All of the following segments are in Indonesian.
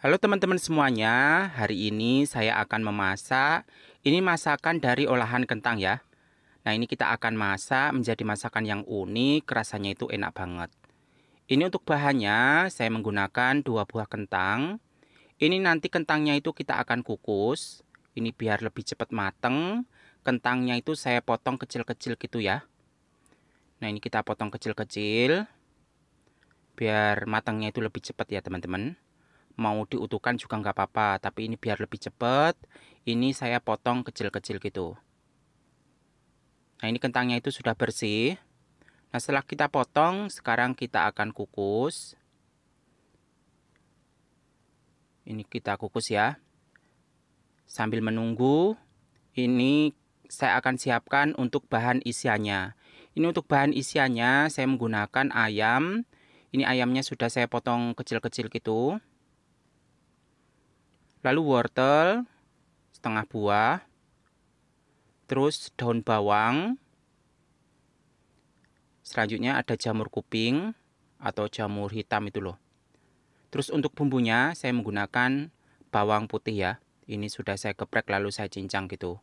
Halo teman-teman semuanya, hari ini saya akan memasak. Ini masakan dari olahan kentang ya. Nah, ini kita akan masak menjadi masakan yang unik, rasanya itu enak banget. Ini untuk bahannya, saya menggunakan 2 buah kentang. Ini nanti kentangnya itu kita akan kukus. Ini biar lebih cepat mateng. Kentangnya itu saya potong kecil-kecil gitu ya. Nah, ini kita potong kecil-kecil biar matangnya itu lebih cepat ya teman-teman. Mau diutuhkan juga nggak apa-apa, tapi ini biar lebih cepat. Ini saya potong kecil-kecil gitu. Nah, ini kentangnya itu sudah bersih. Nah, setelah kita potong, sekarang kita akan kukus. Ini kita kukus ya. Sambil menunggu, ini saya akan siapkan untuk bahan isiannya. Ini untuk bahan isiannya, saya menggunakan ayam. Ini ayamnya sudah saya potong kecil-kecil gitu. Lalu wortel, setengah buah. Terus daun bawang. Selanjutnya ada jamur kuping atau jamur hitam itu loh. Terus untuk bumbunya saya menggunakan bawang putih ya. Ini sudah saya geprek lalu saya cincang gitu.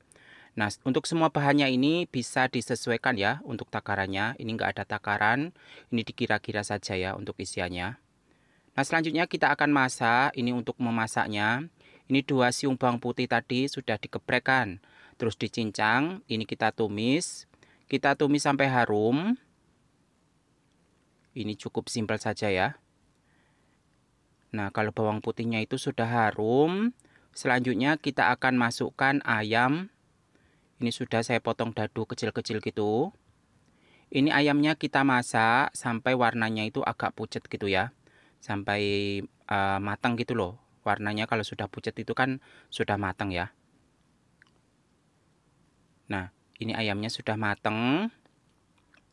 Nah, untuk semua bahannya ini bisa disesuaikan ya untuk takarannya. Ini nggak ada takaran, ini dikira-kira saja ya untuk isiannya. Nah, selanjutnya kita akan masak. Ini untuk memasaknya. Ini 2 siung bawang putih tadi sudah digeprekkan. Terus dicincang, ini kita tumis. Kita tumis sampai harum. Ini cukup simpel saja ya. Nah, kalau bawang putihnya itu sudah harum, selanjutnya kita akan masukkan ayam. Ini sudah saya potong dadu kecil-kecil gitu. Ini ayamnya kita masak sampai warnanya itu agak pucat gitu ya. Sampai matang gitu loh. Warnanya kalau sudah pucat itu kan sudah matang ya. Nah, ini ayamnya sudah matang.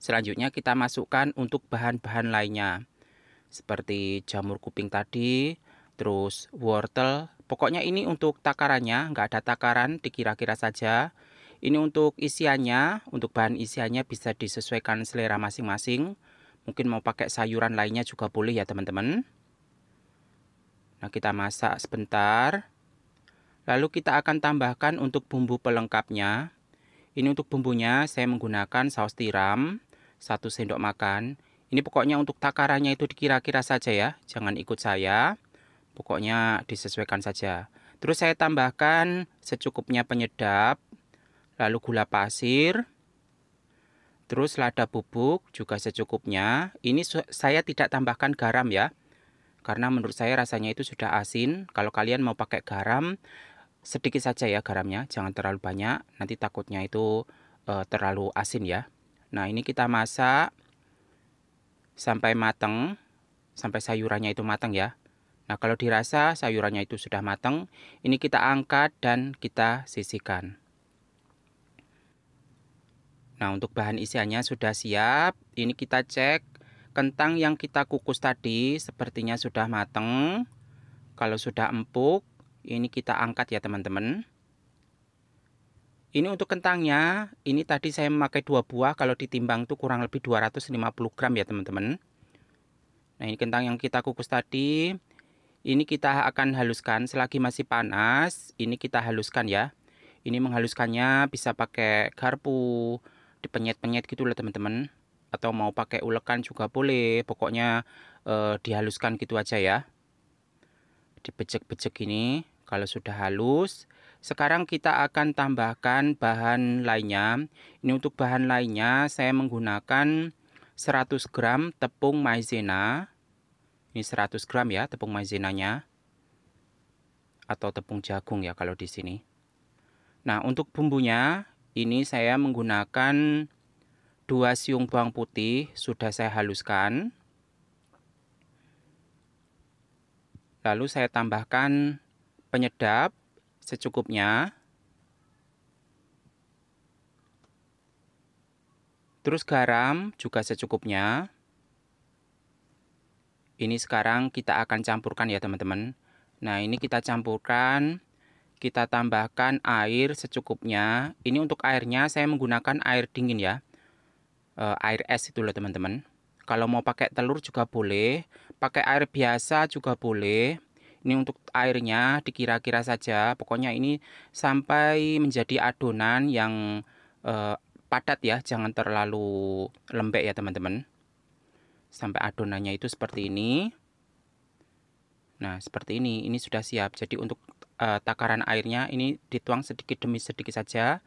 Selanjutnya kita masukkan untuk bahan-bahan lainnya. Seperti jamur kuping tadi, terus wortel. Pokoknya ini untuk takarannya, nggak ada takaran, dikira-kira saja. Ini untuk isiannya, untuk bahan isiannya bisa disesuaikan selera masing-masing. Mungkin mau pakai sayuran lainnya juga boleh ya teman-teman. Nah, kita masak sebentar. Lalu kita akan tambahkan untuk bumbu pelengkapnya. Ini untuk bumbunya saya menggunakan saus tiram, 1 sendok makan. Ini pokoknya untuk takarannya itu dikira-kira saja ya, jangan ikut saya. Pokoknya disesuaikan saja. Terus saya tambahkan secukupnya penyedap, lalu gula pasir, terus lada bubuk juga secukupnya. Ini saya tidak tambahkan garam ya, karena menurut saya rasanya itu sudah asin. Kalau kalian mau pakai garam, sedikit saja ya garamnya, jangan terlalu banyak, nanti takutnya itu terlalu asin ya. Nah, ini kita masak sampai matang, sampai sayurannya itu matang ya. Nah, kalau dirasa sayurannya itu sudah matang, ini kita angkat dan kita sisihkan. Nah, untuk bahan isiannya sudah siap. Ini kita cek kentang yang kita kukus tadi sepertinya sudah matang. Kalau sudah empuk, ini kita angkat ya teman-teman. Ini untuk kentangnya, ini tadi saya memakai 2 buah, kalau ditimbang itu kurang lebih 250 gram ya teman-teman. Nah, ini kentang yang kita kukus tadi, ini kita akan haluskan selagi masih panas, ini kita haluskan ya. Ini menghaluskannya bisa pakai garpu, dipenyet-penyet gitu loh teman-teman. Atau mau pakai ulekan juga boleh, pokoknya dihaluskan gitu aja ya. Dibejek-bejek ini, kalau sudah halus. Sekarang kita akan tambahkan bahan lainnya. Ini untuk bahan lainnya saya menggunakan 100 gram tepung maizena. Ini 100 gram ya tepung maizenanya. Atau tepung jagung ya kalau di sini. Nah, untuk bumbunya ini saya menggunakan 2 siung bawang putih sudah saya haluskan. Lalu saya tambahkan penyedap secukupnya. Terus garam juga secukupnya. Ini sekarang kita akan campurkan ya teman-teman. Nah, ini kita campurkan. Kita tambahkan air secukupnya. Ini untuk airnya saya menggunakan air dingin ya. Air es itu loh teman-teman. Kalau mau pakai telur juga boleh. Pakai air biasa juga boleh. Ini untuk airnya dikira-kira saja, pokoknya ini sampai menjadi adonan yang padat ya, jangan terlalu lembek ya teman-teman. Sampai adonannya itu seperti ini. Nah, seperti ini sudah siap. Jadi untuk takaran airnya ini dituang sedikit demi sedikit saja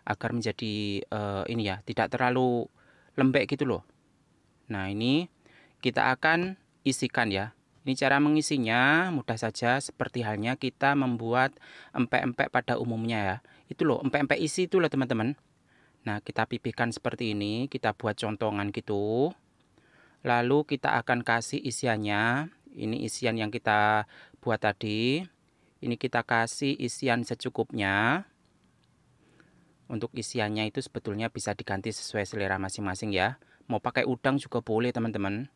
agar menjadi ini ya, tidak terlalu lembek gitu loh. Nah, ini kita akan isikan ya. Ini cara mengisinya mudah saja, seperti halnya kita membuat empek-empek pada umumnya ya. Itu loh, empek-empek isi itu loh teman-teman. Nah, kita pipihkan seperti ini, kita buat contongan gitu. Lalu kita akan kasih isiannya. Ini isian yang kita buat tadi. Ini kita kasih isian secukupnya. Untuk isiannya itu sebetulnya bisa diganti sesuai selera masing-masing ya. Mau pakai udang juga boleh teman-teman.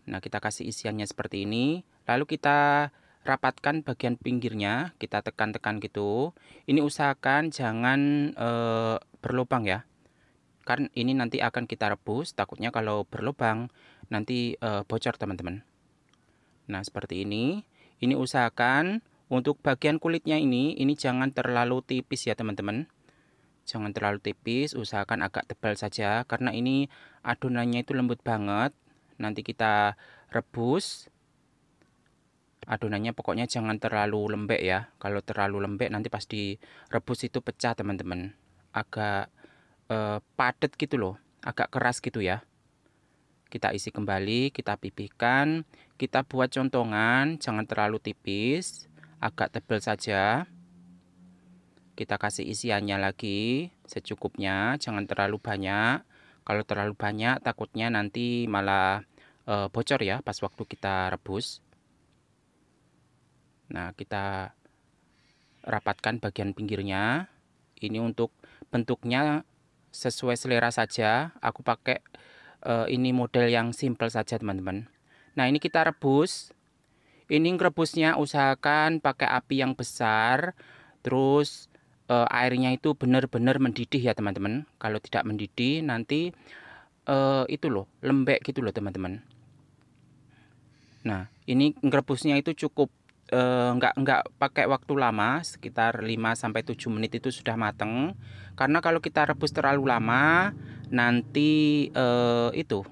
Nah, kita kasih isiannya seperti ini. Lalu kita rapatkan bagian pinggirnya. Kita tekan-tekan gitu. Ini usahakan jangan berlubang ya. Kan ini nanti akan kita rebus. Takutnya kalau berlubang nanti bocor teman-teman. Nah, seperti ini. Ini usahakan untuk bagian kulitnya ini jangan terlalu tipis ya teman-teman. Jangan terlalu tipis, usahakan agak tebal saja karena ini adonannya itu lembut banget. Nanti kita rebus. Adonannya pokoknya jangan terlalu lembek ya. Kalau terlalu lembek nanti pas direbus itu pecah teman-teman. Agak padat gitu loh, agak keras gitu ya. Kita isi kembali, kita pipihkan, kita buat contongan, jangan terlalu tipis, agak tebal saja. Kita kasih isiannya lagi secukupnya, jangan terlalu banyak. Kalau terlalu banyak takutnya nanti malah bocor ya pas waktu kita rebus. Nah, kita rapatkan bagian pinggirnya. Ini untuk bentuknya sesuai selera saja. Aku pakai ini model yang simple saja teman-teman. Nah, ini kita rebus. Ini rebusnya usahakan pakai api yang besar. Terus airnya itu benar-benar mendidih ya teman-teman. Kalau tidak mendidih nanti itu loh lembek gitu loh teman-teman. Nah, ini ngerebusnya itu cukup nggak pakai waktu lama, sekitar 5-7 menit itu sudah mateng. Karena kalau kita rebus terlalu lama nanti itu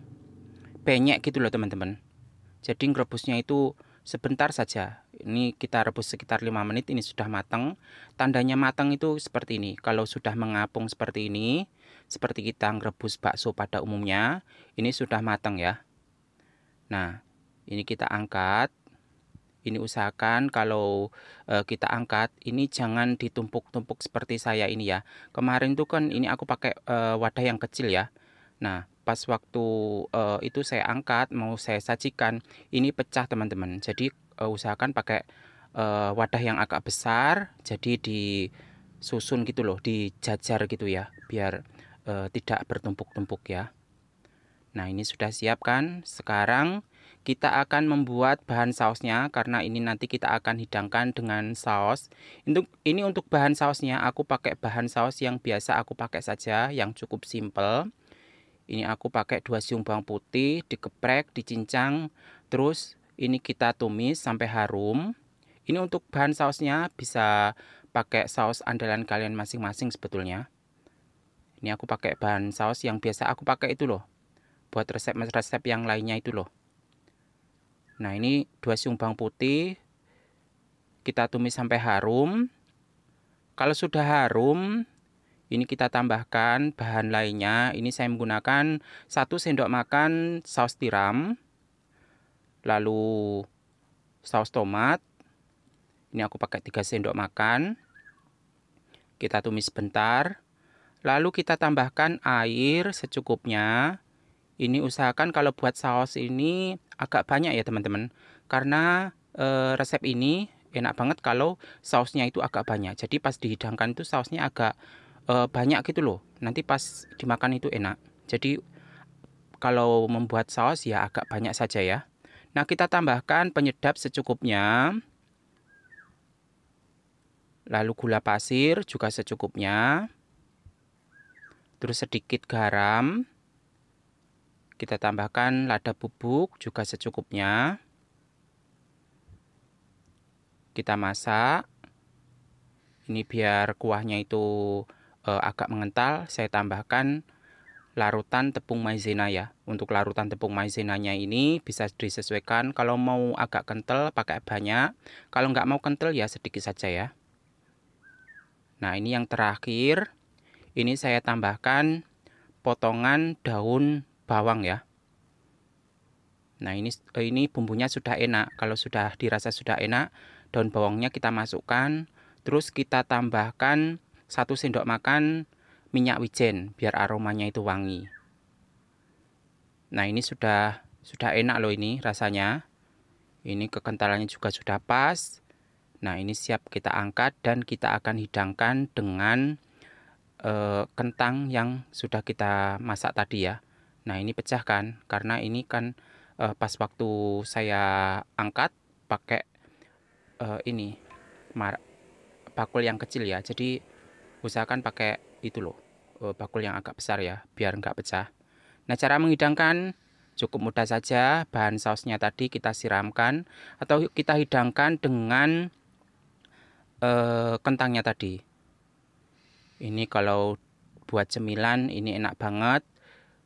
penyek gitu loh teman-teman. Jadi ngerebusnya itu sebentar saja. Ini kita rebus sekitar 5 menit, ini sudah matang. Tandanya matang itu seperti ini. Kalau sudah mengapung seperti ini, seperti kita ngerebus bakso pada umumnya, ini sudah matang ya. Nah, ini kita angkat. Ini usahakan kalau kita angkat, ini jangan ditumpuk-tumpuk seperti saya ini ya. Kemarin tuh kan ini aku pakai wadah yang kecil ya. Nah, pas waktu itu saya angkat, mau saya sajikan, ini pecah teman-teman. Jadi usahakan pakai wadah yang agak besar, jadi disusun gitu loh, dijajar gitu ya, biar tidak bertumpuk-tumpuk ya. Nah, ini sudah siap kan? Sekarang kita akan membuat bahan sausnya karena ini nanti kita akan hidangkan dengan saus. Ini untuk bahan sausnya aku pakai bahan saus yang biasa aku pakai saja, yang cukup simple. Ini aku pakai 2 siung bawang putih, dikeprek, dicincang, terus ini kita tumis sampai harum. Ini untuk bahan sausnya bisa pakai saus andalan kalian masing-masing sebetulnya. Ini aku pakai bahan saus yang biasa aku pakai itu loh. Buat resep-resep yang lainnya itu loh. Nah, ini 2 siung bawang putih kita tumis sampai harum. Kalau sudah harum, ini kita tambahkan bahan lainnya. Ini saya menggunakan 1 sendok makan saus tiram, lalu saus tomat. Ini aku pakai 3 sendok makan. Kita tumis sebentar. Lalu kita tambahkan air secukupnya. Ini usahakan kalau buat saus ini agak banyak ya teman-teman. Karena resep ini enak banget kalau sausnya itu agak banyak. Jadi pas dihidangkan itu sausnya agak banyak gitu loh. Nanti pas dimakan itu enak. Jadi kalau membuat saus ya agak banyak saja ya. Nah, kita tambahkan penyedap secukupnya. Lalu gula pasir juga secukupnya. Terus sedikit garam. Kita tambahkan lada bubuk juga secukupnya. kita masak. Ini biar kuahnya itu agak mengental, saya tambahkan larutan tepung maizena ya. Untuk larutan tepung maizenanya ini bisa disesuaikan. Kalau mau agak kental pakai banyak, kalau nggak mau kental ya sedikit saja ya. Nah, ini yang terakhir, ini saya tambahkan potongan daun bawang ya. Nah, ini bumbunya sudah enak. Kalau sudah dirasa sudah enak, daun bawangnya kita masukkan. Terus kita tambahkan 1 sendok makan minyak wijen biar aromanya itu wangi. Nah, ini sudah enak loh ini rasanya. Ini kekentalannya juga sudah pas. Nah, ini siap kita angkat dan kita akan hidangkan dengan kentang yang sudah kita masak tadi ya. Nah, ini pecahkan karena ini kan pas waktu saya angkat pakai ini bakul yang kecil ya. Jadi usahakan pakai itu loh, bakul yang agak besar ya, biar nggak pecah. Nah, cara menghidangkan cukup mudah saja. Bahan sausnya tadi kita siramkan atau kita hidangkan dengan kentangnya tadi. Ini kalau buat cemilan ini enak banget.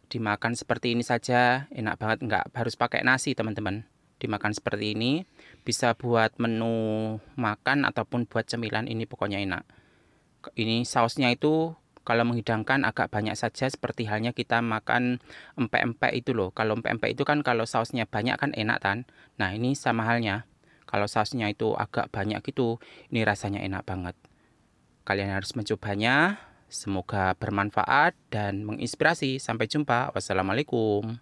Dimakan seperti ini saja, enak banget, nggak harus pakai nasi teman-teman. Dimakan seperti ini, bisa buat menu makan ataupun buat cemilan, ini pokoknya enak. Ini sausnya itu kalau menghidangkan agak banyak saja, seperti halnya kita makan empek-empek itu loh. Kalau empek-empek itu kan kalau sausnya banyak kan enak kan. Nah, ini sama halnya. Kalau sausnya itu agak banyak gitu, ini rasanya enak banget. Kalian harus mencobanya. Semoga bermanfaat dan menginspirasi. Sampai jumpa. Wassalamualaikum.